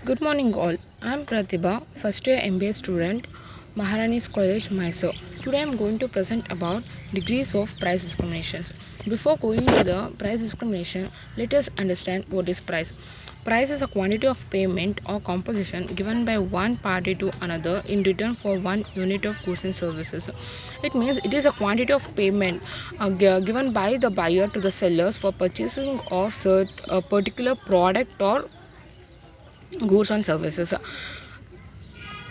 Good morning, all. I'm Pratibha, first year MBA student, Maharani's College, Mysore. Today I'm going to present about degrees of price discriminations. Before going to the price discrimination, let us understand what is price. Price is a quantity of payment or composition given by one party to another in return for one unit of goods and services. It means it is a quantity of payment given by the buyer to the sellers for purchasing of a particular product or goods and services.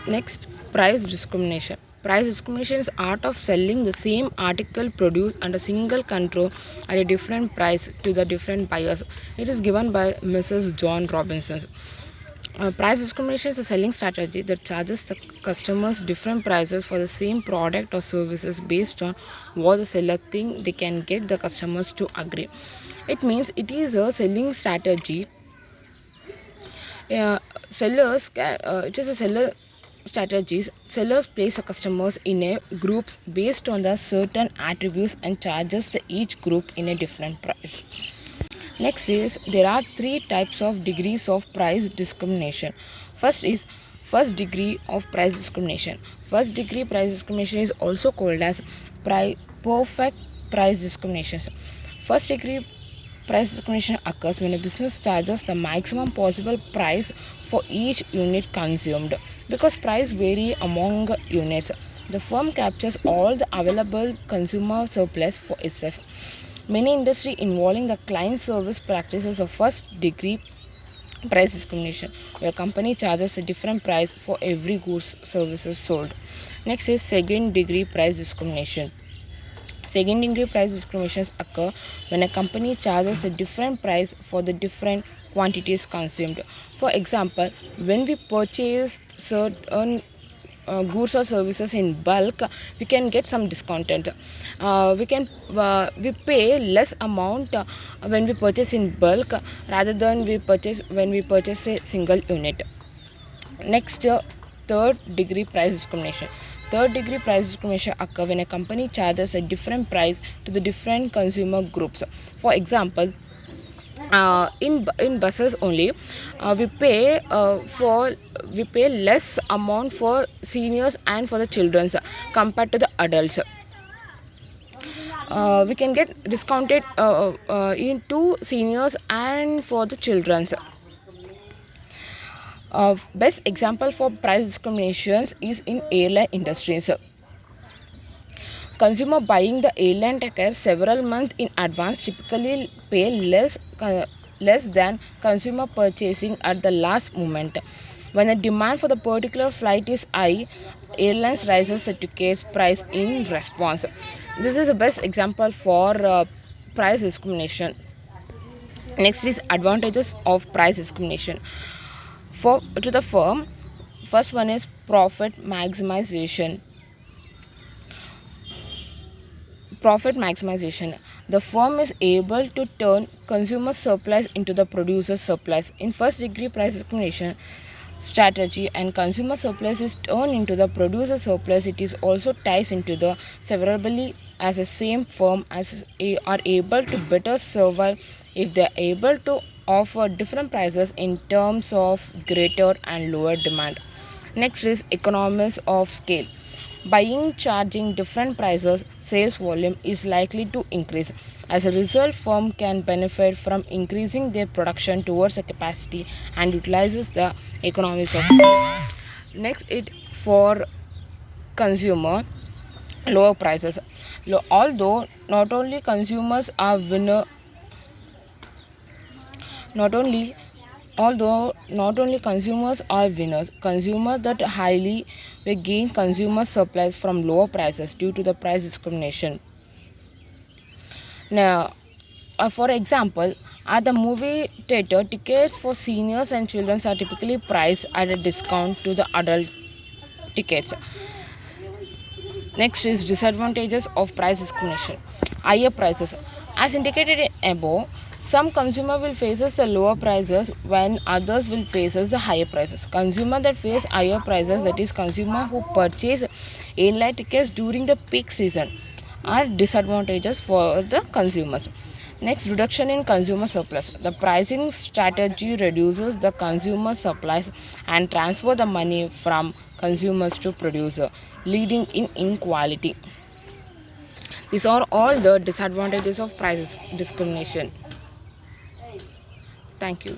Next, price discrimination. Price discrimination is art of selling the same article produced under single control at a different price to the different buyers. It is given by Mrs. John Robinson. Price discrimination is a selling strategy that charges the customers different prices for the same product or services based on what the seller think they can get the customers to agree. It means it is a selling strategy. It is a seller strategies. Sellers place the customers in a groups based on the certain attributes and charges the each group in a different price. Next is there are three types of degrees of price discrimination. First is first degree of price discrimination. First degree price discrimination is also called as perfect price discrimination. First degree price discrimination occurs when a business charges the maximum possible price for each unit consumed. Because price vary among units, the firm captures all the available consumer surplus for itself. Many industries involving the client service practices of first degree price discrimination, where a company charges a different price for every goods services sold. Next is second degree price discrimination. Second degree price discriminations occur when a company charges a different price for the different quantities consumed. For example, when we purchase certain goods or services in bulk, we can get some discounted. We pay less amount when we purchase in bulk rather than when we purchase a single unit. Next, third degree price discrimination. Third degree price discrimination occur when a company charges a different price to the different consumer groups. For example, in buses only, we pay less amount for seniors and for the childrens compared to the adults. We can get discounted into seniors and for the childrens. Best example for price discriminations is in airline industries. Consumer buying the airline tickets several months in advance typically pay less than consumer purchasing at the last moment. When the demand for the particular flight is high, airlines raises the tickets price in response. This is the best example for price discrimination. Next is advantages of price discrimination. For to the firm, first one is profit maximization. Profit maximization. The firm is able to turn consumer surplus into the producer surplus. In first degree price discrimination strategy, and consumer surplus is turned into the producer surplus, it is also ties into the severally as a same firm are able to better survive if they are able to offer different prices in terms of greater and lower demand. Next is economies of scale. Buying charging different prices, sales volume is likely to increase. As a result, firm can benefit from increasing their production towards a capacity and utilizes the economies of scale. Next, it for consumer lower prices. Although not only consumers are winner not only although not only consumers are winners, consumers that highly will gain consumer surplus from lower prices due to the price discrimination. Now, for example, at the movie theater, tickets for seniors and children are typically priced at a discount to the adult tickets. Next is disadvantages of price discrimination. Higher prices. As indicated above, some consumer will faces the lower prices when others will faces the higher prices. Consumer that face higher prices, that is consumer who purchase airline tickets during the peak season, are disadvantages for the consumers. Next, reduction in consumer surplus. The pricing strategy reduces the consumer supplies and transfer the money from consumers to producer, leading in inequality. These are all the disadvantages of price discrimination. Thank you.